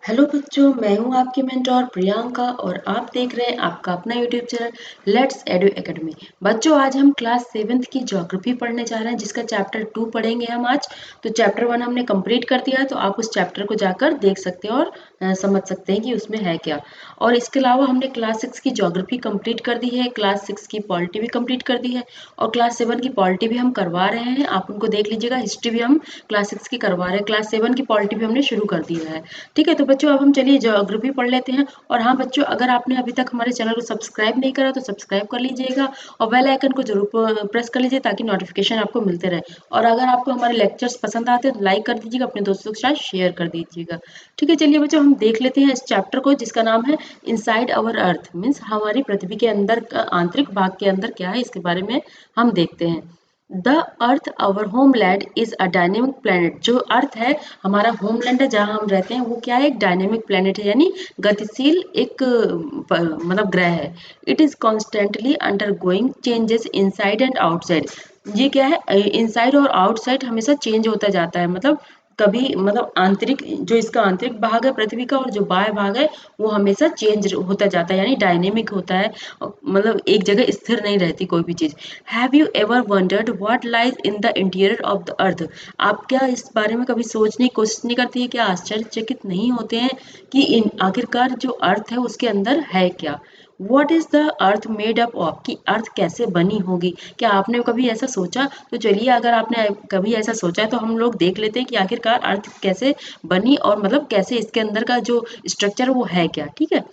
Hello बच्चों, मैं हूं आपकी मेंटोर प्रियंका और आप देख रहे हैं आपका अपना YouTube channel let's edu academy. बच्चों, आज हम क्लास 7th की ज्योग्राफी पढ़ने जा रहे हैं जिसका चैप्टर 2 पढ़ेंगे हम आज। तो चैप्टर 1 हमने कंप्लीट कर दिया है, तो आप उस चैप्टर को जाकर देख सकते हैं और समझ सकते हैं कि उसमें है क्या। और इसके अलावा हमने क्लास 6 की ज्योग्राफी कंप्लीट कर दी है, क्लास 6 की पॉलिटी भी कंप्लीट कर दी है और क्लास 7 की पॉलिटी भी हम करवा रहे हैं। आप उनको देख लीजिएगा। हिस्ट्री भी हम क्लास 6 की करवा रहे हैं, क्लास 7 की पॉलिटी भी हमने शुरू कर दिया है। ठीक है, तो बच्चों अब हम चलिए ज्योग्राफी पढ़ लेते हैं। और हाँ बच्चों, अगर आपने अभी तक हमारे चैनल को सब्सक्राइब नहीं करा तो सब्सक्राइब कर लीजिएगा और बेल आइकन को जरूर प्रेस कर लीजिए ताकि नोटिफिकेशन आपको मिलते रहे। और अगर आपको हमारे लेक्चर्स पसंद आते हैं तो लाइक कर दीजिएगा, अपने दोस्तों के साथ शेयर कर दीजिएगा। ठीक है, चलिए बच्चों हम देख लेते हैं इस चैप्टर को जिसका नाम है इनसाइड अवर अर्थ। मीन्स हमारी पृथ्वी के अंदर का आंतरिक भाग के अंदर क्या है, इसके बारे में हम देखते हैं। The earth our homeland is a dynamic planet. जो अर्थ है हमारा होमलैंड है, जहाँ हम रहते हैं, वो क्या है, एक डायनेमिक प्लेनेट है, यानी गतिशील एक मतलब ग्रह है। It is constantly under going changes inside and outside. ये क्या है, इनसाइड और आउटसाइड हमेशा चेंज होता जाता है। मतलब कभी मतलब आंतरिक, जो इसका आंतरिक भाग है पृथ्वी का, और जो बाह्य भाग है वो हमेशा चेंज होता जाता है, यानी डायनेमिक होता है। मतलब एक जगह स्थिर नहीं रहती कोई भी चीज। Have you ever wondered what lies in the interior of the earth? आप क्या इस बारे में कभी सोचने की कोशिश नहीं करती है, क्या आश्चर्यचकित नहीं होते हैं कि इन आखिरकार जो अर्थ है उसके अंदर है क्या? What is the earth made up of? कि अर्थ कैसे बनी होगी? क्या आपने कभी ऐसा सोचा? तो चलिए, अगर आपने कभी ऐसा सोचा है तो हम लोग देख लेते हैं कि आखिरकार अर्थ कैसे बनी और मतलब कैसे इसके अंदर का जो स्ट्रक्चर वो है क्या। ठीक है,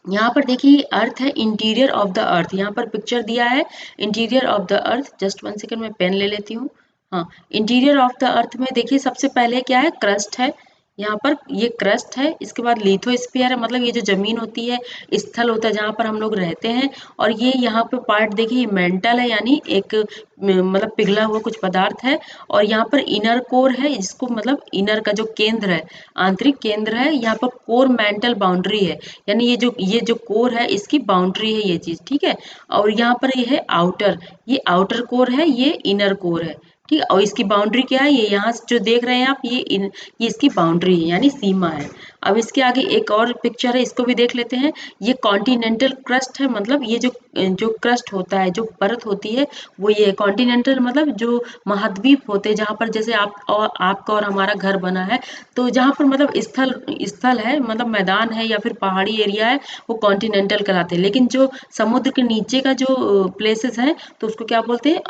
यहाँ पर देखिए अर्थ है, इंटीरियर ऑफ द अर्थ। यहाँ पर पिक्चर दिया है interior of the earth. Just 1 second में पेन ले लेती हूँ। हाँ, इंटीरियर ऑफ द अर्थ में देखिए सबसे पहले क्या है, क्रस्ट है। यहाँ पर ये क्रस्ट है, इसके बाद लिथोस्फीयर है, मतलब ये जो जमीन होती है, स्थल होता है जहाँ पर हम लोग रहते हैं। और ये यहाँ पे पार्ट देखिए मेंटल है, यानी एक मतलब पिघला हुआ कुछ पदार्थ है। और यहाँ पर इनर कोर है, जिसको मतलब इनर का जो केंद्र है, आंतरिक केंद्र है। यहाँ पर कोर मेंटल बाउंड्री है, यानी ये जो कोर है इसकी बाउंड्री है ये चीज। ठीक है, और यहाँ पर ये है आउटर, ये आउटर कोर है, ये इनर कोर है। ठीक है, और इसकी बाउंड्री क्या है, ये यहाँ से जो देख रहे हैं आप, ये इसकी बाउंड्री है, यानी सीमा है। अब इसके आगे एक और पिक्चर है, इसको भी देख लेते हैं। ये कॉन्टिनेंटल क्रस्ट है, मतलब ये जो जो क्रस्ट होता है, जो परत होती है, वो ये कॉन्टिनेंटल मतलब जो महाद्वीप होते हैं, जहाँ पर जैसे आपका और हमारा घर बना है, तो जहाँ पर मतलब स्थल स्थल है, मतलब मैदान है या फिर पहाड़ी एरिया है, वो कॉन्टिनेंटल कहलाते हैं। लेकिन जो समुद्र के नीचे का जो प्लेसेस हैं, तो उसको क्या बोलते हैं,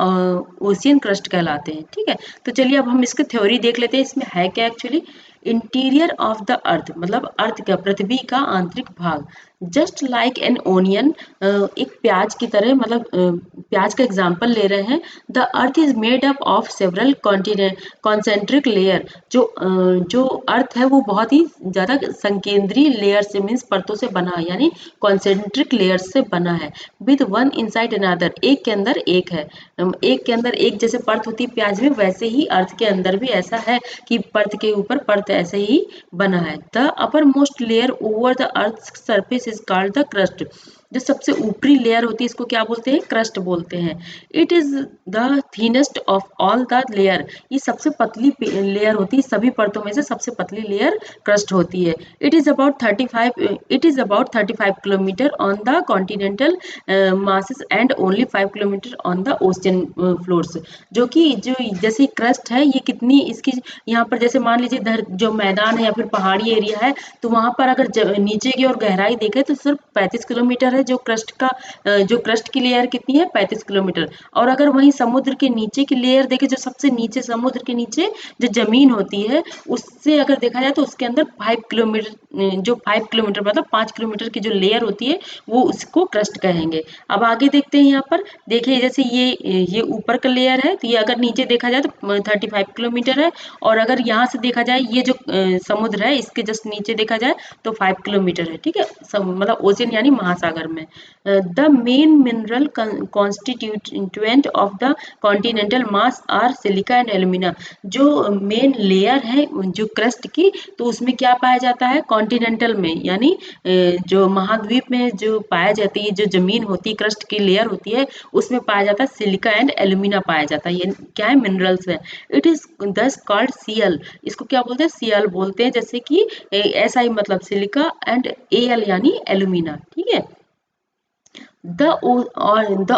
ओशियन क्रस्ट कहलाते हैं। ठीक है, तो चलिए अब हम इसकी थ्योरी देख लेते हैं, इसमें है क्या actually. Interior of the earth मतलब अर्थ का, पृथ्वी का आंतरिक भाग। जस्ट लाइक एन ओनियन, एक प्याज की तरह, मतलब प्याज का एग्जाम्पल ले रहे हैं। The earth is made up of several concentric layer. जो अर्थ है वो बहुत ही ज्यादा संकेंद्रीय लेयर से, मीन्स परतों से बना है, यानी कॉन्सेंट्रिक लेयर से बना है। विद वन इनसाइड अनदर, एक के अंदर एक है। एक के अंदर एक जैसे परत होती है प्याज में, वैसे ही अर्थ के अंदर भी ऐसा है कि परत के ऊपर परत ऐसे ही बना है। The upper most layer over the earth surface is called the crust. जो सबसे ऊपरी लेयर होती है इसको क्या बोलते हैं, क्रस्ट बोलते हैं। It is the thinnest of all the layer. ये सबसे पतली लेयर होती है, सभी परतों में से सबसे पतली लेयर क्रस्ट होती है। It is about 35 kilometre on the continental masses and only 5 kilometre on the ocean floors. जो कि जो जैसे क्रस्ट है, ये कितनी इसकी, यहाँ पर जैसे मान लीजिए जो मैदान है या फिर पहाड़ी एरिया है, तो वहां पर अगर नीचे की ओर गहराई देखे तो सिर्फ 35 किलोमीटर है। जो क्रस्ट का जो क्रस्ट की लेयर कितनी है, 35 किलोमीटर। और अगर वहीं समुद्र के नीचे की लेयर देखे, जो सबसे नीचे समुद्र के नीचे जो जमीन होती है, उससे अगर देखा जाए तो उसके अंदर 5 किलोमीटर, जो 5 किलोमीटर मतलब 5 किलोमीटर की जो लेयर होती है, वो उसको क्रस्ट कहेंगे। अब आगे देखते हैं, यहाँ पर देखिए जैसे ये ऊपर का लेयर है, तो ये अगर नीचे देखा जाए तो 35 किलोमीटर है। और अगर यहाँ से देखा जाए, ये जो समुद्र है इसके जस्ट नीचे देखा जाए तो 5 किलोमीटर है। ठीक है, मतलब ओशियन यानी महासागर लेयर में। The main mineral constituent of the continental mass are silica and alumina. जो मेन लेयर है जो क्रस्ट की, तो उसमें क्या पाया जाता है कॉन्टिनेंटल में, यानी जो महाद्वीप में जो पाया जाती है, जो जमीन होती है क्रस्ट की लेयर होती है, उसमें पाया जाता है सिलिका एंड एल्यूमिना पाया जाता है। ये क्या है मिनरल्स है। इट इज दस कॉल्ड सीएल। इसको क्या बोलते हैं सीएल बोलते हैं, जैसे कि एस आई मतलब सिलिका एंड एल यानी एल्यूमिना। ठीक है। The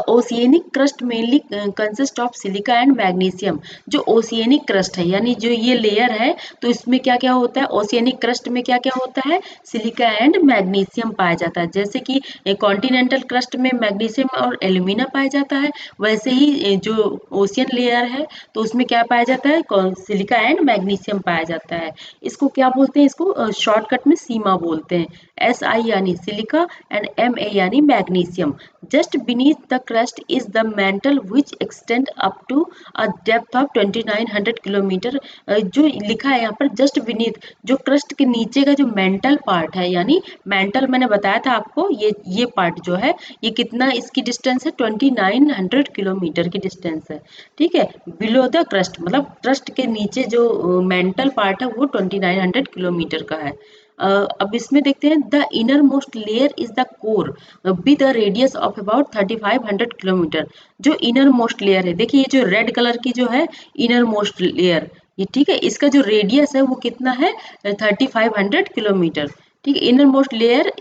oceanic crust mainly consist of silica and magnesium। जो ओशियनिक क्रस्ट है यानी जो ये लेयर है, तो इसमें क्या क्या होता है, ओशियनिक क्रस्ट में क्या क्या होता है, सिलिका एंड मैग्नीशियम पाया जाता है। जैसे कि कॉन्टिनेंटल क्रस्ट में मैग्नीशियम और एल्यूमिना पाया जाता है, वैसे ही जो ओशियन लेयर है तो उसमें क्या पाया जाता है, सिलिका एंड मैग्नीशियम पाया जाता है। इसको क्या बोलते हैं, इसको शॉर्टकट में सीमा बोलते हैं। एस आई यानी सिलिका एंड एम ए यानी magnesium. Just beneath the crust is the mantle which extend up to a depth of 2900 kilometre. जो लिखा है यहाँ पर जस्ट beneath, जो क्रस्ट के नीचे का जो मेंटल पार्ट है, यानी मेंटल मैंने बताया था आपको, ये पार्ट जो है ये कितना इसकी डिस्टेंस है 2900 किलोमीटर की डिस्टेंस है। ठीक है। बिलो द क्रस्ट मतलब क्रस्ट के नीचे जो मेंटल पार्ट है वो 2900 किलोमीटर का है। अब इसमें देखते हैं the inner most layer is the core with a radius of about 3500 kilometre. जो इनर मोस्ट लेयर है, देखिए ये जो रेड कलर की जो है इनर मोस्ट लेयर, ये ठीक है, इसका जो रेडियस है वो कितना है 3500 किलोमीटर। ठीक है। Inner most layer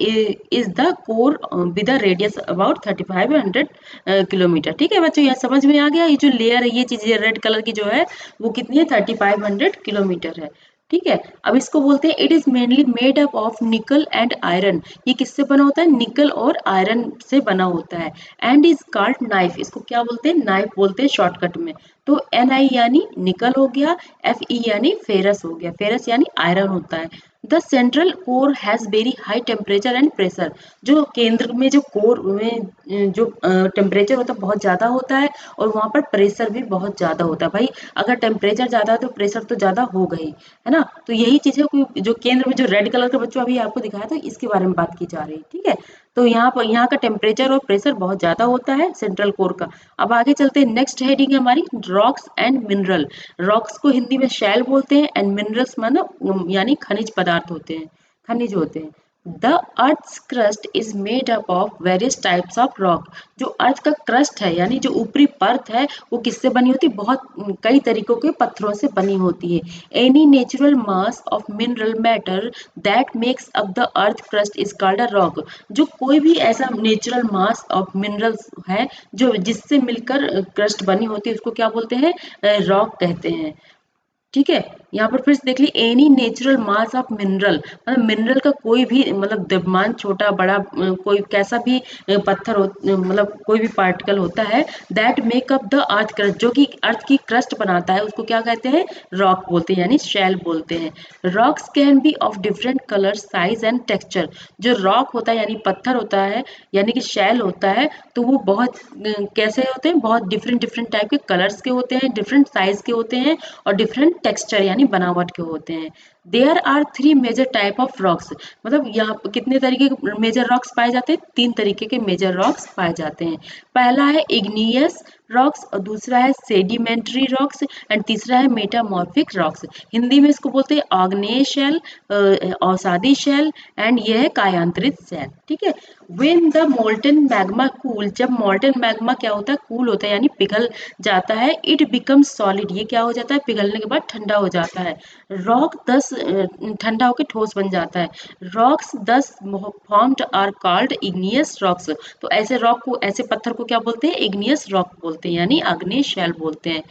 is the core with a radius about 3500 kilometre. ठीक है बच्चों, यहाँ समझ में आ गया, ये जो लेयर है ये चीज रेड कलर की जो है वो कितनी है 3500 किलोमीटर है। ठीक है। अब इसको बोलते हैं it is mainly made up of निकल एंड आयरन। ये किससे बना होता है, निकल और आयरन से बना होता है। And is called knife. इसको क्या बोलते हैं, नाइफ बोलते हैं शॉर्टकट में। तो एन आई यानी निकल हो गया, एफ ई यानी फेरस हो गया, फेरस यानी आयरन होता है। The central core has very high temperature and pressure. जो केंद्र में जो कोर में जो टेम्परेचर होता है बहुत ज्यादा होता है, और वहां पर प्रेशर भी बहुत ज्यादा होता है। भाई अगर टेम्परेचर ज्यादा है तो प्रेशर तो ज्यादा होगा ही, है ना। तो यही चीज है कोई जो केंद्र में जो रेड कलर का बच्चों अभी आपको दिखाया था इसके बारे में बात की जा रही है। ठीक है। तो यहाँ पर यहाँ का टेम्परेचर और प्रेशर बहुत ज्यादा होता है सेंट्रल कोर का। अब आगे चलते हैं, नेक्स्ट हेडिंग है हमारी रॉक्स एंड मिनरल। रॉक्स को हिंदी में शैल बोलते हैं एंड मिनरल्स मानो यानी खनिज पदार्थ होते हैं, खनिज होते हैं। The earth crust is made up of various types of rock. जो अर्थ का क्रस्ट है यानी जो ऊपरी परत है वो किससे बनी होती है, बहुत कई तरीकों के पत्थरों से बनी होती है। Any natural mass of mineral matter that makes up the earth crust is called a rock. जो कोई भी ऐसा नेचुरल मास ऑफ मिनरल्स है जो जिससे मिलकर क्रस्ट बनी होती है उसको क्या बोलते हैं, रॉक कहते हैं। ठीक है। यहाँ पर फिर से देख ली, any natural mass of mineral मतलब मिनरल का कोई भी मतलब द्रव्यमान छोटा बड़ा कोई कैसा भी पत्थर हो मतलब कोई भी पार्टिकल होता है that make up the earth crust, जो कि अर्थ की क्रस्ट बनाता है उसको क्या कहते हैं, रॉक बोलते हैं यानी शैल बोलते हैं। Rocks can be of different colour size and texture. जो रॉक होता है यानी पत्थर होता है यानी कि शैल होता है, तो वो बहुत कैसे होते हैं, बहुत डिफरेंट डिफरेंट टाइप के कलर्स के होते हैं, डिफरेंट साइज के होते हैं और डिफरेंट टेक्सचर यानी बनावट के होते हैं। There are three major type of rocks. मतलब यहाँ पर कितने तरीके के मेजर रॉक्स पाए जाते हैं, तीन तरीके के मेजर रॉक्स पाए जाते हैं। पहला है इग्नियस रॉक्स और दूसरा है सेडिमेंट्री रॉक्स एंड तीसरा है मेटामॉर्फिक रॉक्स। हिंदी में इसको बोलते हैं आग्नेय शैल, अवसादी शैल एंड यह है कायांतरित शैल। ठीक है। When the molten magma cool, जब मोल्टन मैग्मा क्या होता है, कूल होता है यानी पिघल जाता है, इट बिकम्स सॉलिड, ये क्या हो जाता है पिघलने के बाद ठंडा हो जाता है। रॉक दस ठंडा होकर ठोस बन जाता है। Rocks thus formed are called igneous rocks. तो ऐसे रॉक को, ऐसे पत्थर को क्या बोलते हैं, इग्नियस रॉक बोलते हैं यानी आग्नेय शैल बोलते हैं।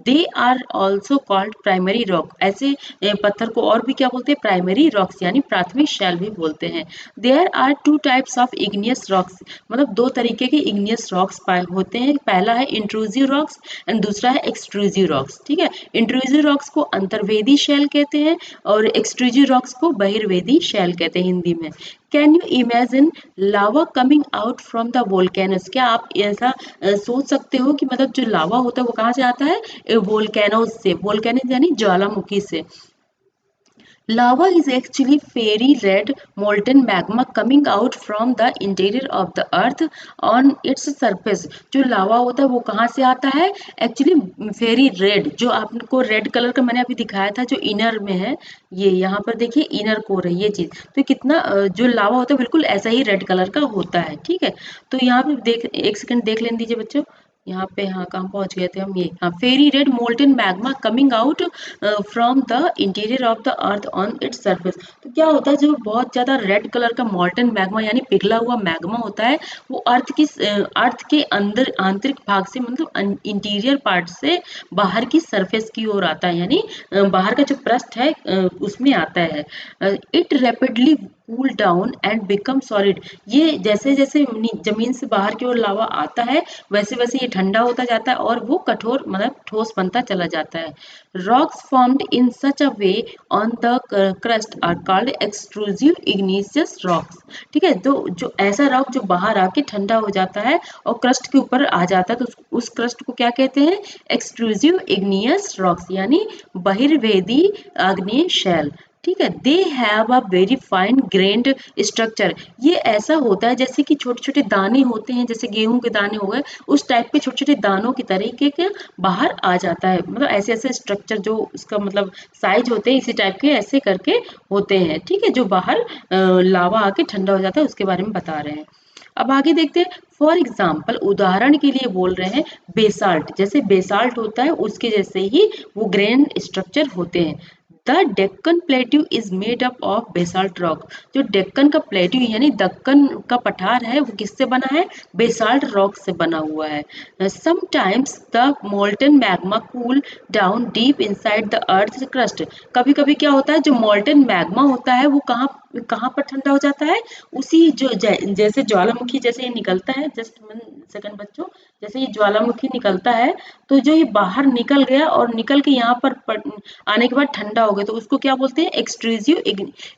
They are also called primary rock. ऐसे पत्थर को और भी क्या बोलते हैं, प्राइमरी रॉक्स यानी प्राथमिक शैल भी बोलते हैं। There are two types of igneous rocks. मतलब दो तरीके के इग्नियस रॉक्स होते हैं। पहला है इंट्रूसिव रॉक्स एंड दूसरा है एक्सट्रूसिव रॉक्स। ठीक है। इंट्रूसिव रॉक्स को अंतर्वेदी शैल कहते हैं और एक्सट्रूसिव रॉक्स को बहिर्वेदी शैल कहते हैं हिंदी में। Can you imagine lava coming out from the volcanoes. क्या आप ऐसा सोच सकते हो कि मतलब जो लावा होता है वो कहाँ से आता है, वोल्केनोस से। वोल्केनोस यानी ज्वालामुखी से। Lava is actually fiery red molten magma coming out from the interior of the earth on its surface. जो लावा होता है वो कहाँ से आता है? एक्चुअली फेरी रेड, जो आपको रेड कलर का मैंने अभी दिखाया था, जो इनर में है, ये यहाँ पर देखिए इनर कोर है ये चीज। तो कितना जो लावा होता है बिल्कुल ऐसा ही रेड कलर का होता है, ठीक है। तो यहाँ पे देख, एक सेकंड देख लेने दीजिए बच्चों। यहाँ पे हाँ कहाँ पहुंच गए थे हम, ये हाँ, फेरी red molten magma coming out from the interior of the earth on its surface. तो क्या होता है, जो बहुत ज्यादा रेड कलर का मोल्टन मैग्मा यानी पिघला हुआ मैग्मा होता है, वो अर्थ के अंदर आंतरिक भाग से, मतलब इंटीरियर पार्ट से बाहर की सरफेस की ओर आता है, यानी बाहर का जो पृष्ठ है उसमें आता है। It rapidly cool down and become solid. ये जैसे जैसे जमीन से बाहर की ओर लावा आता है वैसे वैसे ये ठंडा होता जाता है और वो कठोर मतलब ठोस बनता चला जाता है। Rocks formed in such a way on the crust are called extrusive igneous rocks. ठीक है, तो जो ऐसा रॉक जो बाहर आके ठंडा हो जाता है और क्रस्ट के ऊपर आ जाता है, तो उस क्रस्ट को क्या कहते हैं? एक्सट्रूसिव इग्नियस रॉक्स, यानी बहिर्वेदी आग्नेय शैल। ठीक है, they have a very fine grand structure. ये ऐसा होता है जैसे कि छोटे छोटे दाने होते हैं, जैसे गेहूं के दाने हो गए, उस टाइप के छोटे छोटे दानों की तरीके के बाहर आ जाता है। मतलब ऐसे ऐसे स्ट्रक्चर जो उसका मतलब साइज होते हैं इसी टाइप के ऐसे करके होते हैं। ठीक है, जो बाहर लावा आके ठंडा हो जाता है उसके बारे में बता रहे हैं। अब आगे देखते हैं। फॉर एग्जाम्पल, उदाहरण के लिए बोल रहे हैं, बेसाल्ट, जैसे बेसाल्ट होता है उसके जैसे ही वो ग्रेन स्ट्रक्चर होते हैं। The Deccan plateau is made up of basalt rock. जो डेक्कन का प्लेट्यू यानी दक्कन का पठार है वो किससे बना है? बेसाल्ट रॉक से बना हुआ है। Sometimes the molten magma cool down deep inside the earth crust. कभी कभी क्या होता है, जो मोल्टन मैग्मा होता है वो कहाँ कहाँ पर ठंडा हो जाता है? उसी जो जैसे ज्वालामुखी जैसे ये निकलता है, जस्ट वन सेकंड बच्चों, जैसे ये ज्वालामुखी निकलता है तो जो ये बाहर निकल गया और निकल के यहाँ पर आने के बाद ठंडा हो गया, तो उसको क्या बोलते हैं? एक्सट्रूसिव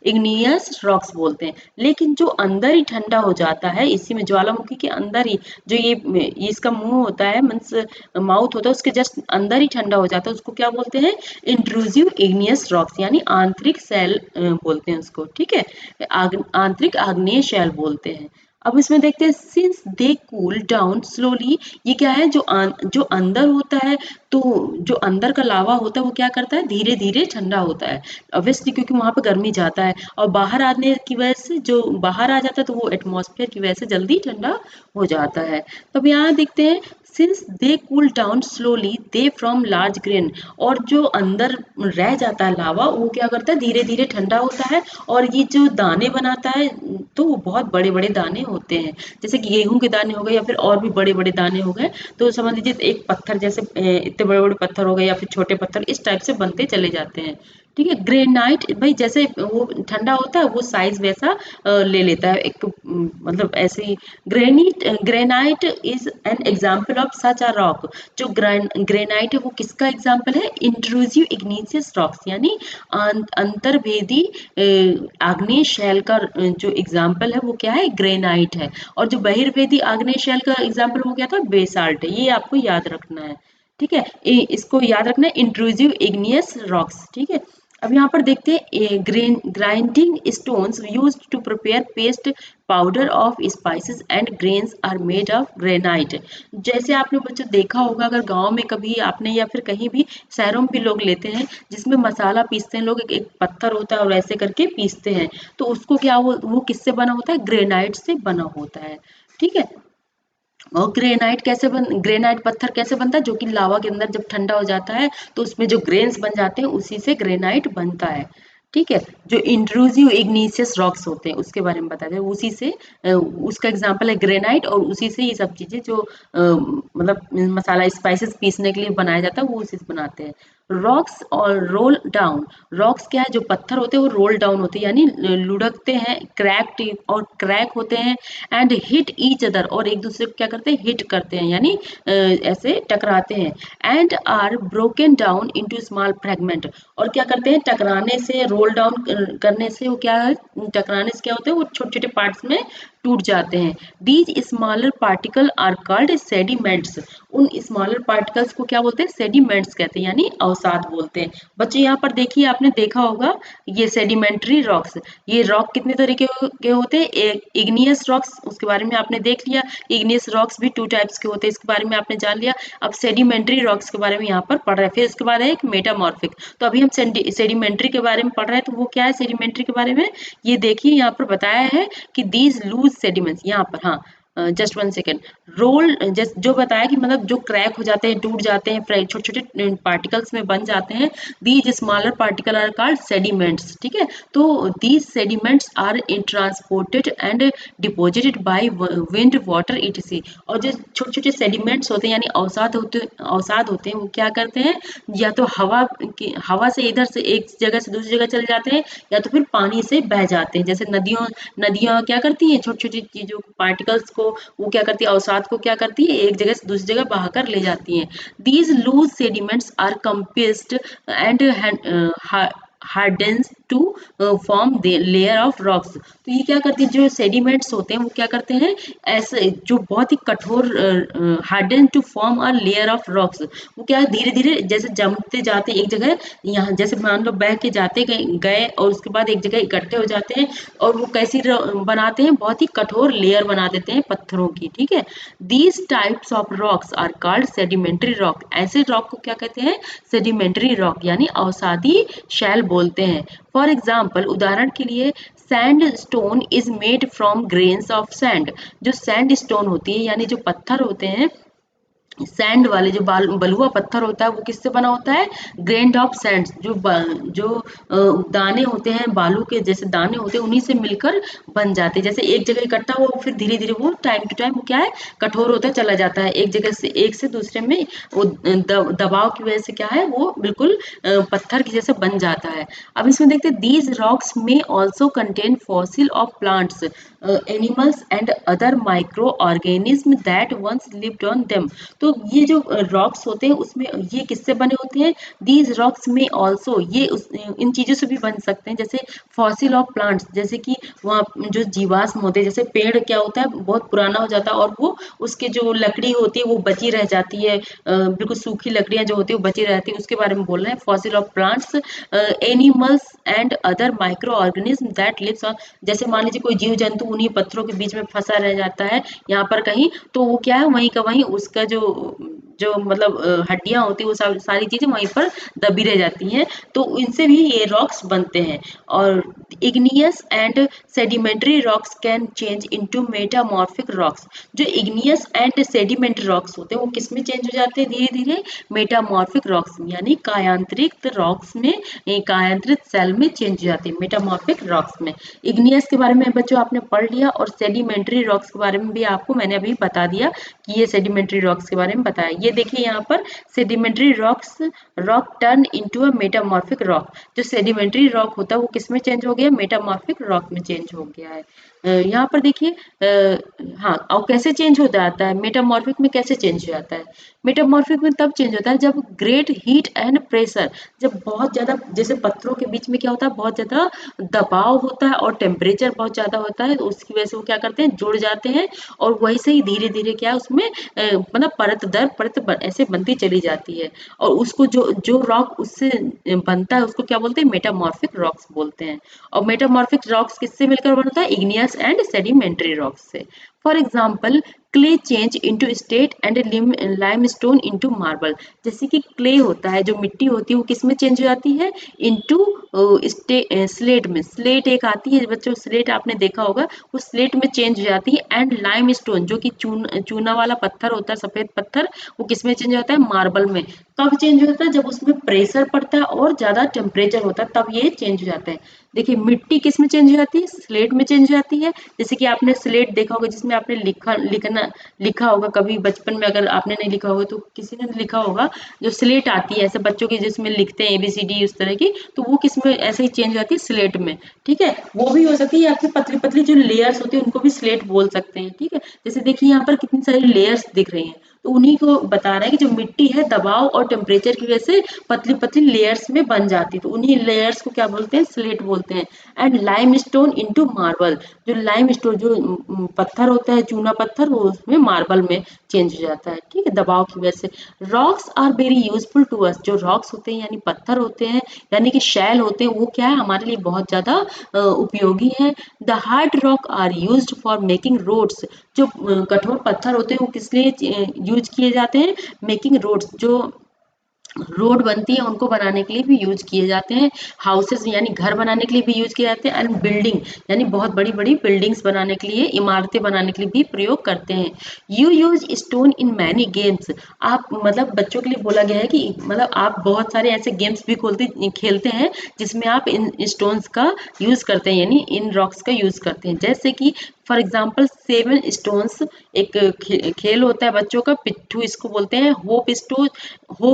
इग्नियस रॉक्स बोलते हैं। लेकिन जो अंदर ही ठंडा हो जाता है, इसी में ज्वालामुखी के अंदर ही जो ये इसका मुंह होता है, मीन्स माउथ होता है, उसके जस्ट अंदर ही ठंडा हो जाता है, उसको क्या बोलते हैं? इंट्रूसिव इग्नियस रॉक्स, यानी आंतरिक शैल बोलते हैं उसको। ठीक है, आंतरिक आग्नेय शैल बोलते हैं। अब इसमें देखते हैं, since they cool down slowly. ये क्या है? जो अंदर होता है, तो जो अंदर का लावा होता है वो क्या करता है? धीरे धीरे ठंडा होता है, ऑब्वियसली, क्योंकि वहां पर गर्मी जाता है, और बाहर आने की वजह से जो बाहर आ जाता है तो वो एटमॉस्फेयर की वजह से जल्दी ठंडा हो जाता है। तब यहाँ देखते हैं, since they cool down slowly they from large grain. और जो अंदर रह जाता है लावा वो क्या करता है? धीरे धीरे ठंडा होता है और ये जो दाने बनाता है तो वो बहुत बड़े बड़े दाने होते हैं, जैसे कि गेहूं के दाने हो गए या फिर और भी बड़े बड़े दाने हो गए। तो समझ लीजिए एक पत्थर जैसे इतने बड़े बड़े पत्थर हो गए या फिर छोटे पत्थर, इस टाइप से बनते चले जाते हैं। ठीक है, ग्रेनाइट भाई जैसे वो ठंडा होता है वो साइज वैसा ले लेता है, एक मतलब ऐसे ही। Granite is an example of such a rock. जो ग्रेनाइट है वो किसका एग्जाम्पल है? इंट्रूसिव इग्निशियस रॉक्स, यानी अंतर्भेदी आग्नेय शैल का जो एग्जाम्पल है वो क्या है? ग्रेनाइट है। और जो बहिर्वेदी आग्नेय शैल का एग्जाम्पल वो क्या था? बेसाल्ट है। ये आपको याद रखना है। ठीक है, इसको याद रखना है, इंट्रूसिव इग्नियस रॉक्स। ठीक है, अब यहाँ पर देखते हैं, grinding stones used to prepare paste powder of spices and grains are made of granite. जैसे आपने बच्चों देखा होगा, अगर गांव में कभी आपने या फिर कहीं भी शहरों में भी लोग लेते हैं जिसमें मसाला पीसते हैं लोग, एक पत्थर होता है और ऐसे करके पीसते हैं, तो उसको क्या वो किससे बना होता है? ग्रेनाइट से बना होता है। ठीक है, और ग्रेनाइट पत्थर कैसे बनता है? जो कि लावा के अंदर जब ठंडा हो जाता है तो उसमें जो ग्रेन्स बन जाते हैं उसी से ग्रेनाइट बनता है। ठीक है, जो इंट्रूसिव इग्निशियस रॉक्स होते हैं उसके बारे में बताते हैं, उसी से उसका एग्जांपल है ग्रेनाइट, और उसी से ये सब चीजें जो मतलब मसाला स्पाइसेस पीसने के लिए बनाया जाता है वो उसी से बनाते हैं। रॉक्स और रोल डाउन। रॉक्स क्या है? जो पत्थर होते हैं वो रोल डाउन होते हैं, यानी लुढ़कते हैं, क्रैक होते हैं, एंड हिट ईच अदर, और एक दूसरे को क्या करते हैं? हिट करते हैं, यानी ऐसे टकराते हैं। And are broken down into small fragment. और क्या करते हैं? टकराने से, रोल डाउन करने से वो क्या है? टकराने से क्या होते हैं? वो छोटे छोटे पार्ट्स में टूट जाते हैं। These smaller particle are called sediments. उन स्मॉलर पार्टिकल्स को क्या बोलते हैं? सेडिमेंट्स कहते हैं, यानी अवसाद बोलते हैं। बच्चों यहाँ पर देखिए, आपने देखा होगा ये सेडिमेंट्री रॉक्स, ये रॉक कितने तरीके के होते हैं? एक इग्नियस रॉक्स, उसके बारे में आपने देख लिया। इग्नियस रॉक्स भी 2 टाइप्स के होते हैं, इसके बारे में आपने जान लिया। अब सेडिमेंट्री रॉक्स के बारे में यहाँ पर पढ़ रहे हैं। फिर इसके बाद है एक मेटामॉर्फिक। तो अभी हम सेडिमेंट्री के बारे में पढ़ रहे हैं, तो वो क्या है सेडिमेंट्री के बारे में? ये देखिए यहाँ पर बताया है कि दीज लूज सेडिमेंट्स, यहाँ पर हाँ जस्ट 1 सेकेंड, रोल जस्ट जो बताया कि मतलब जो क्रैक हो जाते हैं, टूट जाते हैं, छोटे छोटे पार्टिकल्स में बन जाते हैं, these smaller particle are called sediments. ठीक है, तो these sediments are transported and deposited by wind, water etc। और जो छोटे छोटे सेडिमेंट्स होते हैं यानी अवसाद होते हैं, वो क्या करते हैं? या तो हवा से इधर से एक जगह से दूसरी जगह चले जाते हैं, या तो फिर पानी से बह जाते हैं। जैसे नदियां क्या करती हैं? छोटी छोटी चीजों पार्टिकल्स को वो क्या करती है? अवसाद को क्या करती है? एक जगह से दूसरी जगह बहाकर ले जाती हैं। These loose sediments are compressed and hardens to form the layer of rocks. तो ये क्या करती है? जो सेडिमेंट्स होते हैं वो क्या करते हैं? ऐसे जो बहुत ही कठोर, harden to form a layer of rocks, वो क्या धीरे धीरे जैसे जमते जाते एक जगह, यहाँ जैसे मान लो बह के जाते गए और उसके बाद एक जगह इकट्ठे हो जाते हैं, और वो कैसी बनाते हैं? बहुत ही कठोर लेयर बना देते हैं पत्थरों की। ठीक है, these types of rocks are called sedimentary rock. ऐसे रॉक को क्या कहते हैं? सेडिमेंट्री रॉक यानी अवसादी शैल बोलते हैं। फॉर एग्जाम्पल, उदाहरण के लिए, sand stone is made from grains of sand. जो सैंड स्टोन होती है यानी जो पत्थर होते हैं, सैंड वाले जो बलुआ पत्थर होता है, वो किससे बना होता है? Grain of sand. दाने होते हैं बालू के, जैसे दाने होते हैं, उन्हीं से मिलकर बन जाते हैं। जैसे एक जगह इकट्ठा हुआ, फिर धीरे धीरे वो टाइम टू टाइम क्या है? कठोर होता चला जाता है, एक से दूसरे में वो दबाव की वजह से क्या है? वो बिल्कुल पत्थर की जैसे बन जाता है। अब इसमें देखते हैं, दीज रॉक्स में also contain fossil of plants, animals and other micro organism that once lived on them. तो ये जो रॉक्स होते हैं उसमें ये किससे बने होते हैं? दीज रॉक्स में ऑल्सो, ये इन चीजों से भी बन सकते हैं, जैसे फॉसिल ऑफ प्लांट्स, जैसे कि वहाँ जो जीवाश्म होते हैं, जैसे पेड़ क्या होता है? बहुत पुराना हो जाता है और वो उसके जो लकड़ी होती है वो बची रह जाती है, बिल्कुल सूखी लकड़ियां जो होती है वो बची रहती है, उसके बारे में बोल रहे हैं fossil of plants, animals and other micro organism that lives on. जैसे मान लीजिए कोई जीव जंतु उन्हीं पत्थरों के बीच में फंसा रह जाता है यहाँ पर कहीं, तो वो क्या है? वहीं का वहीं उसका जो जो मतलब हड्डियां होती है, वो सारी चीजें वहीं पर दबी रह जाती हैं। तो इनसे भी ये रॉक्स बनते हैं। और igneous and sedimentary rocks can change into metamorphic rocks. जो इग्नियस एंड सेडिमेंट्री रॉक्स होते हैं वो किस में चेंज हो जाते हैं? धीरे धीरे मेटामॉर्फिक रॉक्स यानी कायांतरित रॉक्स में, कायांतरित सेल में चेंज हो जाते हैं, मेटामॉर्फिक रॉक्स में। इग्नियस के बारे में बच्चों आपने पढ़ लिया, और सेडिमेंट्री रॉक्स के बारे में भी आपको मैंने अभी बता दिया कि ये सेडिमेंट्री रॉक्स के बारे में बताया। ये देखिए यहाँ पर sedimentary rock turn into a metamorphic rock. जो सेडिमेंट्री रॉक होता है वो किस में चेंज हो गया? मेटामॉर्फिक रॉक में चेंज हो गया है। यहाँ पर देखिए, हाँ, और कैसे चेंज हो जाता है? मेटामॉर्फिक में कैसे चेंज हो जाता है? मेटामॉर्फिक में तब चेंज होता है जब ग्रेट हीट एंड प्रेशर, जब बहुत ज्यादा, जैसे पत्थरों के बीच में क्या होता है? बहुत ज्यादा दबाव होता है और टेम्परेचर बहुत ज्यादा होता है, तो उसकी वजह से वो क्या करते हैं? जुड़ जाते हैं, और वही से ही धीरे धीरे क्या उसमें मतलब परत दर परत ऐसे बनती चली जाती है। और उसको जो जो रॉक उससे बनता है उसको क्या बोलते हैं? मेटामॉर्फिक रॉक्स बोलते हैं। और मेटामॉर्फिक रॉक्स किससे मिलकर बनता है? इग्नियस एंड सेडिमेंट्री रॉक्स से। For example, clay change into state and limestone into marble. जैसे कि क्ले होता है, जो मिट्टी होती है, वो किस में चेंज हो जाती है? इनटू स्लेट में। स्लेट एक आती है बच्चों, स्लेट आपने देखा होगा, वो स्लेट में चेंज हो जाती है। एंड लाइमस्टोन जो कि चूना वाला पत्थर होता है, सफेद पत्थर, वो किस में चेंज होता है? मार्बल में। कब चेंज होता है? जब उसमें प्रेशर पड़ता है और ज्यादा टेम्परेचर होता है, तब ये चेंज हो जाता है। देखिए, मिट्टी किस में चेंज हो जाती है? स्लेट में चेंज हो जाती है। जैसे कि आपने स्लेट देखा होगा जिसमें आपने लिखा होगा कभी बचपन में, अगर आपने नहीं लिखा होगा तो किसी ने लिखा होगा, जो स्लेट आती है ऐसे बच्चों की जिसमें लिखते हैं ABCD उस तरह की, तो वो किस में ऐसे ही चेंज हो जाती है? स्लेट में। ठीक है, वो भी हो सकती है, या फिर पतली पतली जो लेयर्स होती है उनको भी स्लेट बोल सकते हैं। ठीक है, जैसे देखिए यहाँ पर कितनी सारी लेयर्स दिख रही हैं, तो उन्हीं को बता रहा है कि जो मिट्टी है दबाव और टेम्परेचर की वजह से पतली पतली लेयर्स में बन जाती है, तो उन्हीं लेयर्स को क्या बोलते हैं, स्लेट बोलते हैं। And lime stone into marble, जो लाइम स्टोन जो पत्थर होता है, चूना पत्थर, वो उसमें मार्बल में चेंज हो जाता है, ठीक है, दबाव की वजह से। Rocks are very useful to us, जो रॉक्स होते हैं यानी पत्थर होते हैं, यानी कि शैल होते हैं, वो क्या है, हमारे लिए बहुत ज्यादा उपयोगी है। The hard rock are used for making roads, जो कठोर पत्थर होते हैं वो किस लिए यूज किए जाते हैं, मेकिंग रोड्स, जो रोड बनती है उनको बनाने के लिए भी यूज किए जाते हैं। हाउसेस यानी घर बनाने के लिए भी यूज किए जाते हैं। एंड बिल्डिंग यानी बहुत बड़ी बड़ी बिल्डिंग्स बनाने के लिए, इमारतें बनाने के लिए भी प्रयोग करते हैं। You use stone in many games, आप मतलब बच्चों के लिए बोला गया है कि मतलब आप बहुत सारे ऐसे गेम्स भी खेलते हैं जिसमें आप इन स्टोन्स का यूज करते हैं, यानी इन रॉक्स का यूज करते हैं। जैसे कि फॉर एग्जाम्पल 7 स्टोन्स, एक खेल होता है बच्चों का, पिट्ठू इसको बोलते हैं, होप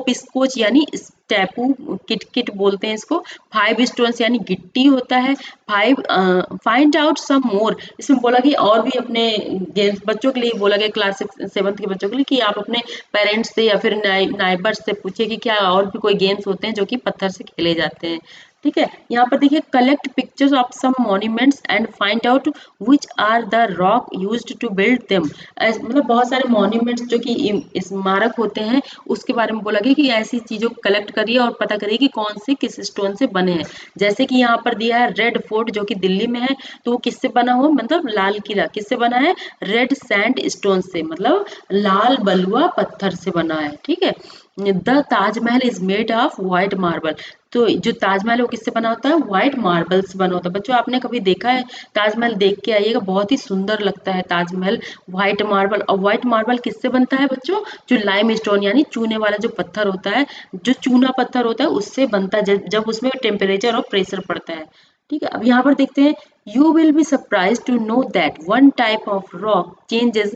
स्कोच यानी स्टेपू, किट किट बोलते हैं इसको। 5 स्टोन्स यानी गिट्टी होता है। फाइंड आउट सम मोर, इसमें बोला कि और भी अपने गेम्स बच्चों के लिए बोला गया, क्लास 7th के बच्चों के लिए, कि आप अपने पेरेंट्स से या फिर नाइबर्स से पूछिए कि क्या और भी कोई गेम्स होते हैं जो कि पत्थर से खेले जाते हैं, ठीक है। यहाँ पर देखिए, collect pictures of some monuments and find out which are the rock used to build them, मतलब बहुत सारे मॉन्यूमेंट्स जो कि स्मारक होते हैं उसके बारे में बोला गया कि ऐसी चीजों को कलेक्ट करिए और पता करिए कि कौन से किस स्टोन से बने हैं। जैसे कि यहाँ पर दिया है रेड फोर्ट जो कि दिल्ली में है, तो वो किससे बना हो, मतलब लाल किला किससे बना है, रेड सैंड स्टोन से, मतलब लाल बलुआ पत्थर से बना है, ठीक है। The Taj Mahal is made of white marble, तो जो ताजमहल है वो किससे बना होता है, व्हाइट मार्बल से बना होता है। बच्चों आपने कभी देखा है ताजमहल, देख के आइएगा, बहुत ही सुंदर लगता है ताजमहल, व्हाइट मार्बल। और व्हाइट मार्बल किससे बनता है बच्चों, जो लाइम स्टोन यानी चूने वाला जो पत्थर होता है, जो चूना पत्थर होता है उससे बनता है, जब उसमें टेम्परेचर और प्रेशर पड़ता है, ठीक है। अब यहाँ पर देखते हैं, you will be surprise to know that one type of rock changes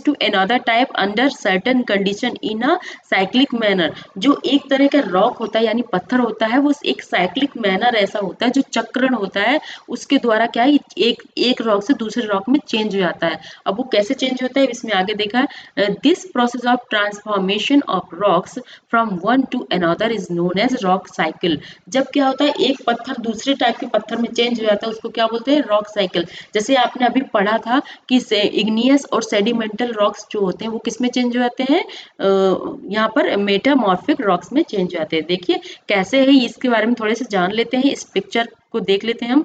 to another type under certain condition in a cyclic manner, जो एक तरह का रॉक होता है यानी पत्थर होता है, वो एक साइक्लिक मैनर ऐसा होता है, जो चक्रण होता है उसके द्वारा क्या है, एक एक रॉक से दूसरे रॉक में चेंज हो जाता है। अब वो कैसे चेंज होता है इसमें आगे देखा है, this process of transformation of rocks from one to another is known as rock cycle. जब क्या होता है, एक पत्थर दूसरे टाइप के पत्थर में चेंज हो जाता है, उसको क्या बोलते हैं, रॉक साइकिल। जैसे आपने अभी पढ़ा था कि इग्नियस और सेडिमेंटल रॉक्स जो होते हैं वो किस में चेंज हो जाते हैं, यहाँ पर मेटामॉर्फिक रॉक्स में चेंज हो जाते हैं। देखिए कैसे है, इसके बारे में थोड़े से जान लेते हैं, इस पिक्चर को देख लेते हैं हम,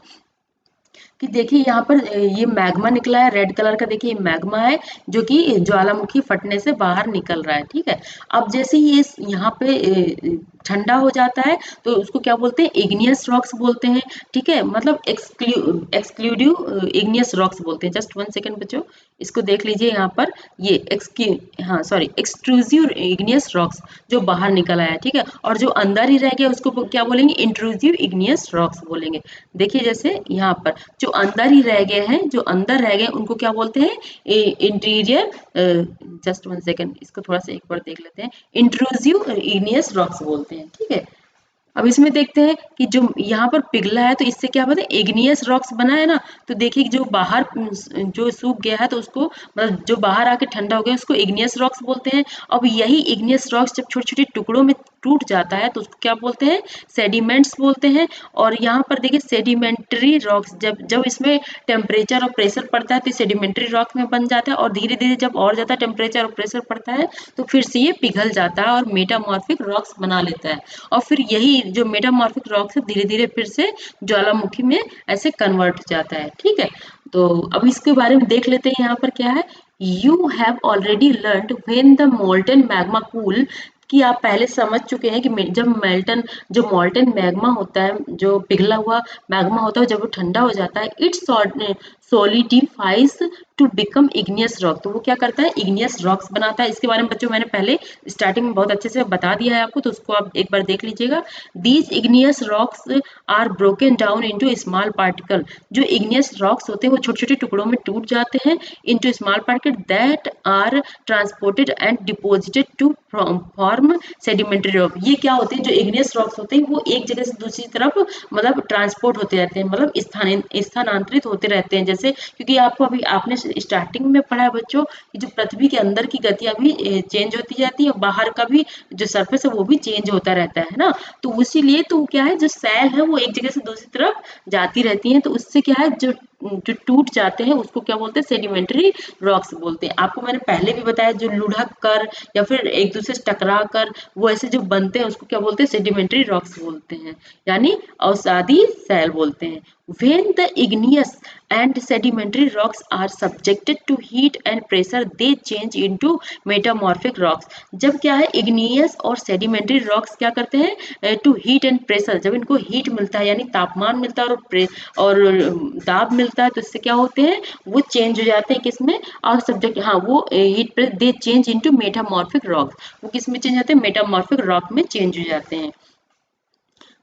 कि देखिए यहाँ पर ये मैग्मा निकला है रेड कलर का, देखिए ये मैग्मा है जो कि ज्वालामुखी फटने से बाहर निकल रहा है, ठीक है। अब जैसे ही ये यहाँ पे ठंडा हो जाता है तो उसको क्या बोलते हैं, इग्नियस रॉक्स बोलते हैं, ठीक है, मतलब एक्सक्लूडिव इग्नियस रॉक्स बोलते हैं। जस्ट 1 सेकेंड बच्चों, इसको देख लीजिए यहाँ पर, ये एक्सट्रूसिव इग्नियस रॉक्स जो बाहर निकल आया, ठीक है, और जो अंदर ही रह गया उसको क्या बोलेंगे, इंट्रूसिव इग्नियस रॉक्स बोलेंगे। देखिए जैसे यहाँ पर जो अंदर ही रह गए हैं, जो अंदर रह गए उनको क्या बोलते हैं, इंटीरियर, जस्ट 1 सेकेंड, इसको थोड़ा सा एक बार देख लेते हैं, इंट्रूसिव इग्नियस रॉक्स बोलते हैं, ठीक है। अब इसमें देखते हैं कि जो यहाँ पर पिघला है तो इससे क्या बोलते हैं, इग्नियस रॉक्स बना है ना, तो देखिए जो बाहर जो सूख गया है तो उसको, मतलब जो बाहर आके ठंडा हो गया उसको इग्नियस रॉक्स बोलते हैं। अब यही इग्नियस रॉक्स जब छोटे छोटे टुकड़ों में टूट जाता है तो उसको क्या बोलते हैं, सेडिमेंट्स बोलते हैं। और यहाँ पर देखिए सेडिमेंट्री रॉक्स, जब जब इसमें टेम्परेचर और प्रेशर पड़ता है तो सेडिमेंट्री रॉक में बन जाता है, और धीरे धीरे जब और ज़्यादा टेम्परेचर और प्रेशर पड़ता है तो फिर से ये पिघल जाता है और मेटामॉर्फिक रॉक्स बना लेता है। और फिर यही जो मेटामॉर्फिक रॉक्स है धीरे धीरे फिर से ज्वालामुखी में ऐसे कन्वर्ट हो जाता है, ठीक है। तो अब इसके बारे में देख लेते हैं, यहाँ पर क्या है, you have already learn when the molten magma cool, कि आप पहले समझ चुके हैं कि जब जो मोल्टन मैग्मा होता है, जो पिघला हुआ मैग्मा होता है, जब वो ठंडा हो जाता है, it's solidifies to become igneous rock, तो वो क्या करता है, इग्नियस रॉक्स बनाता है। इसके बारे में बच्चों मैंने पहले स्टार्टिंग में बहुत अच्छे से बता दिया है आपको, तो उसको आप एक बार देख लीजिएगा। These igneous rocks are broken down into small particle, जो इग्नियस रॉक्स होते हैं वो छोटे छोटे टुकड़ों में टूट जाते हैं, into small particle that are transported and deposited to form sedimentary rock. ये क्या होते हैं, जो इग्नियस रॉक्स होते हैं वो एक जगह से दूसरी तरफ मतलब ट्रांसपोर्ट होते रहते हैं, मतलब स्थानांतरित होते रहते हैं। जैसे क्योंकि आपको अभी आपने स्टार्टिंग में पढ़ा है बच्चों कि जो पृथ्वी के अंदर की गतियां भी चेंज होती जाती है और बाहर का भी जो सरफेस है वो भी चेंज होता रहता है ना। तो इसीलिए तो क्या है, जो सेल है वो एक जगह से दूसरी तरफ जाती रहती है, तो उससे क्या है, जो जो टूट जाते हैं उसको क्या बोलते हैं, सेडिमेंट्री रॉक्स बोलते हैं। आपको मैंने पहले भी बताया, जो लुढ़क कर या फिर एक दूसरे से टकरा कर वो ऐसे जो बनते हैं उसको क्या बोलते हैं, सेडिमेंट्री रॉक्स बोलते हैं, यानी अवसादी सेल बोलते हैं। When the igneous and sedimentary rocks are subjected to heat and pressure, they change into metamorphic rocks. जब क्या है, igneous और sedimentary rocks क्या करते हैं, to heat and pressure, जब इनको heat मिलता है यानी तापमान मिलता है और दाब मिलता है, तो इससे क्या होते हैं, वो चेंज हो जाते हैं किसमें, और सब्जेक्ट, हाँ वो हीट प्रेस, दे चेंज इनटू मेटामॉर्फिक रॉक्स, वो किसमें चेंज होते हैं, मेटामॉर्फिक रॉक में चेंज हो जाते हैं।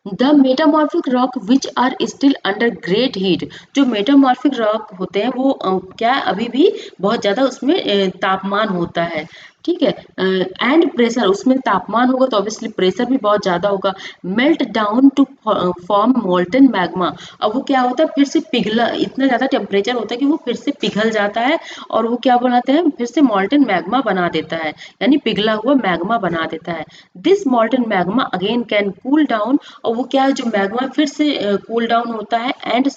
The metamorphic rock which are still under great heat, जो मेटामॉर्फिक रॉक होते हैं वो क्या अभी भी बहुत ज्यादा उसमें तापमान होता है, ठीक है, एंड प्रेशर, उसमें तापमान होगा तो ऑब्वियसली प्रेशर भी बहुत ज्यादा होगा। Melt down to form molten magma, अब वो क्या होता है, फिर से पिघला, इतना ज्यादा टेम्परेचर होता है कि वो फिर से पिघल जाता है और वो क्या बनाते हैं, फिर से मोल्टन मैग्मा बना देता है, यानी पिघला हुआ मैग्मा बना देता है। This molten magma again can cool down, और वो क्या है, जो मैग्मा फिर से कूल डाउन होता है and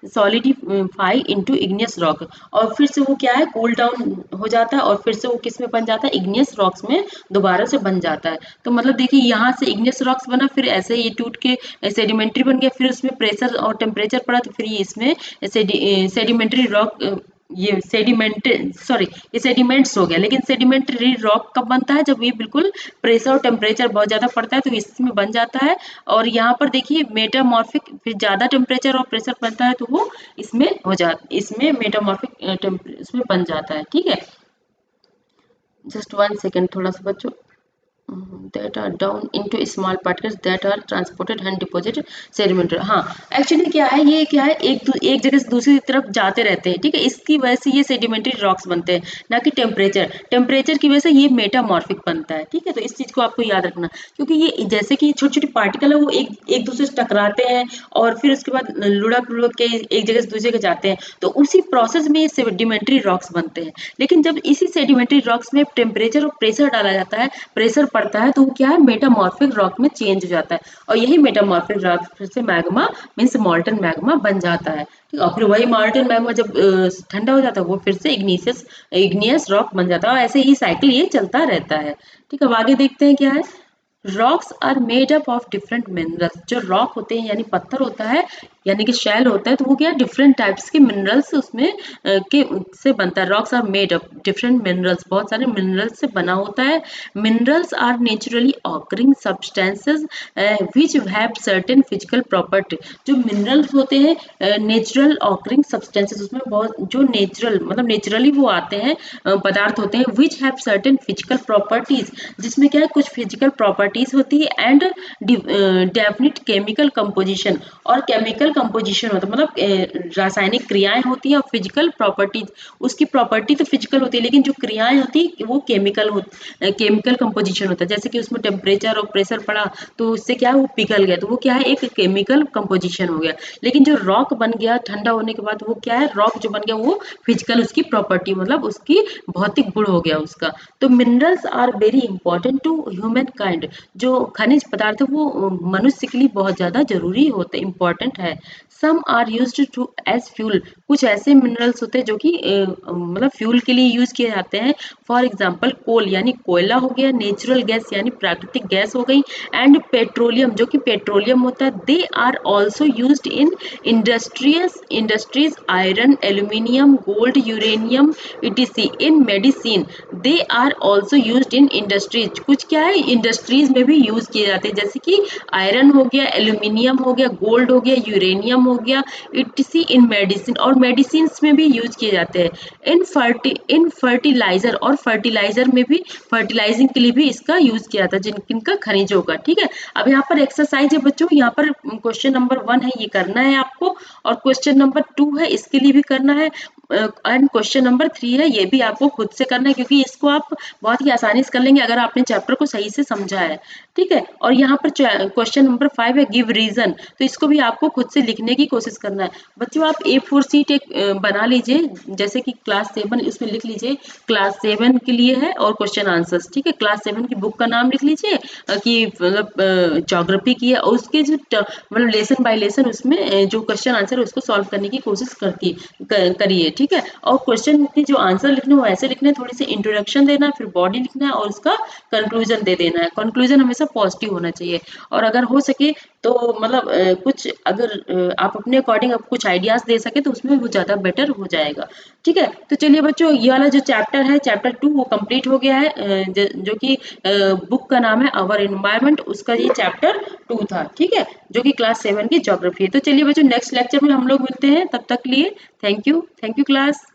solidify into igneous rock, और फिर से वो क्या है, कूल डाउन हो जाता है और फिर से वो किस में बन जाता है, इग्नियस रॉक्स में दोबारा से बन जाता है। तो मतलब देखिए, यहाँ से इग्नियस रॉक्स बना, फिर ऐसे ये टूट के सेडिमेंट्री बन गया, फिर उसमें प्रेशर और टेम्परेचर पड़ा तो फिर ये इसमें सेडिमेंट्री रॉक, ये सेडिमेंट्स हो गया। लेकिन सेडिमेंट्री रॉक कब बनता है, जब ये बिल्कुल प्रेशर और टेम्परेचर बहुत ज्यादा पड़ता है तो इसमें बन जाता है। और यहाँ पर देखिए मेटामॉर्फिक, फिर ज्यादा टेम्परेचर और प्रेशर बनता है तो वो इसमें हो जाता, इसमें मेटामॉर्फिक इसमें बन जाता है, ठीक है। जस्ट 1 सेकेंड, थोड़ा सा बच्चों, that are down into small particles that are transported and deposited sedimentary, हाँ एक्चुअली क्या है, ये क्या है, एक जगह से दूसरी तरफ जाते रहते हैं, ठीक है, इसकी वजह से ये सेडिमेंट्री रॉक्स बनते हैं, ना कि टेम्परेचर की वजह से ये मेटामॉर्फिक बनता है, ठीक है। तो इस चीज को आपको याद रखना, क्योंकि ये जैसे कि छोटे छोटे पार्टिकल है वो एक दूसरे से टकराते हैं और फिर उसके बाद लुढ़क लुढ़क के एक जगह से दूसरी जगह जाते हैं, तो उसी प्रोसेस में ये सेडिमेंट्री रॉक्स बनते हैं। लेकिन जब इसी सेडिमेंट्री रॉक्स में टेम्परेचर और प्रेशर डाला जाता है, प्रेशर पड़ता है, तो वो क्या है, मेटामॉर्फिक रॉक में चेंज हो जाता है, और यही मेटामॉर्फिक रॉक फिर से मैग्मा मींस मोल्टन मैग्मा बन जाता है, ठीक है। और फिर वही मोल्टन मैग्मा जब ठंडा हो जाता है वो फिर से इग्नियस रॉक बन जाता है, और ऐसे ही साइकिल ये चलता रहता है, ठीक है। अब आगे देखते हैं क्या है। Rocks are made up of different minerals, जो रॉक होते हैं यानी पत्थर होता है, यानी कि शैल होता है, तो वो क्या डिफरेंट टाइप्स के मिनरल्स उसमें के से बनता है। Rocks are made up different minerals, बहुत सारे मिनरल्स से बना होता है। Minerals are naturally occurring substances which have certain physical property, जो मिनरल्स होते हैं नेचुरल ऑकरिंग सब्सटेंसेस, उसमें बहुत जो नेचुरल मतलब नेचुरली वो आते हैं पदार्थ होते हैं, विच हैव सर्टेन फिजिकल प्रॉपर्टीज, जिसमें क्या है कुछ फिजिकल प्रॉपर्टीज होती है, एंड डेफिनिट केमिकल कंपोजिशन, और केमिकल कंपोजिशन होता है मतलब रासायनिक क्रियाएं होती हैं, और फिजिकल प्रॉपर्टीज, उसकी प्रॉपर्टी तो फिजिकल होती है लेकिन जो क्रियाएं होती है वो केमिकल कंपोजिशन होता है। जैसे कि उसमें टेम्परेचर और प्रेशर पड़ा तो उससे क्या है वो पिघल गया, तो वो क्या है एक केमिकल कंपोजिशन हो गया। लेकिन जो रॉक बन गया ठंडा होने के बाद, वो क्या है, रॉक जो बन गया वो फिजिकल उसकी प्रॉपर्टी मतलब उसकी भौतिक गुण हो गया उसका। तो minerals are very important to humankind, जो खनिज पदार्थ है वो मनुष्य के लिए बहुत ज्यादा जरूरी होते इंपॉर्टेंट है। Some are used to as fuel, कुछ ऐसे मिनरल्स होते हैं जो कि मतलब फ्यूल के लिए यूज किए जाते हैं। फॉर एग्जाम्पल कोल यानी कोयला हो गया, नेचुरल गैस यानी प्राकृतिक गैस हो गई, एंड पेट्रोलियम जो कि पेट्रोलियम होता है। They are also used in industries iron, aluminium, gold, uranium etc in medicine. They are also used in industries, कुछ क्या है इंडस्ट्रीज में भी यूज किए जाते हैं, जैसे कि आयरन हो गया, एल्यूमिनियम हो गया, गोल्ड हो गया, यूरेनियम हो गया etc इन मेडिसिन, और मेडिसिन में भी यूज किए जाते हैं। इन फर्टिलाइजर, और फर्टिलाइजर में भी फर्टिलाइजिंग के लिए भी इसका यूज किया जाता है जिनका खनिजों का, ठीक है। अब यहाँ पर एक्सरसाइज है बच्चों, यहाँ पर क्वेश्चन नंबर 1 है ये करना है आपको, और क्वेश्चन नंबर 2 है इसके लिए भी करना है, एंड क्वेश्चन नंबर 3 है ये भी आपको खुद से करना है, क्योंकि इसको आप बहुत ही आसानी से कर लेंगे अगर आपने चैप्टर को सही से समझा है, ठीक है। और यहाँ पर क्वेश्चन नंबर 5 है गिव रीजन, तो इसको भी आपको खुद से लिखने की कोशिश करना है। बच्चों आप A4 शीट एक बना लीजिए, जैसे कि क्लास 7 उसमें लिख लीजिए क्लास 7 के लिए है और क्वेश्चन आंसर्स, ठीक है। क्लास 7 की बुक का नाम लिख लीजिए कि मतलब ज्योग्राफी की है, और उसके जो मतलब लेसन बाय लेसन उसमें जो क्वेश्चन आंसर है उसको सॉल्व करने की कोशिश करिए, ठीक है। और क्वेश्चन के जो आंसर लिखने वो ऐसे लिखने हैं, थोड़ी सी इंट्रोडक्शन देना है, फिर बॉडी लिखना है और उसका कंक्लूजन दे देना है। कंक्लूजन हमेशा पॉजिटिव होना चाहिए, और अगर हो सके तो मतलब कुछ अगर आप अपने अकॉर्डिंग आप कुछ आइडियाज दे सके तो उसमें वो ज़्यादा बेटर हो जाएगा, ठीक है। तो चलिए बच्चों, ये वाला जो चैप्टर है चैप्टर 2 वो कंप्लीट हो गया है, जो कि बुक का नाम है आवर एनवायरनमेंट, उसका ये चैप्टर 2 था, ठीक है, जो कि क्लास 7 की ज्योग्राफी है। तो चलिए बच्चों, नेक्स्ट लेक्चर में हम लोग मिलते हैं, तब तक के लिए थैंक यू क्लास।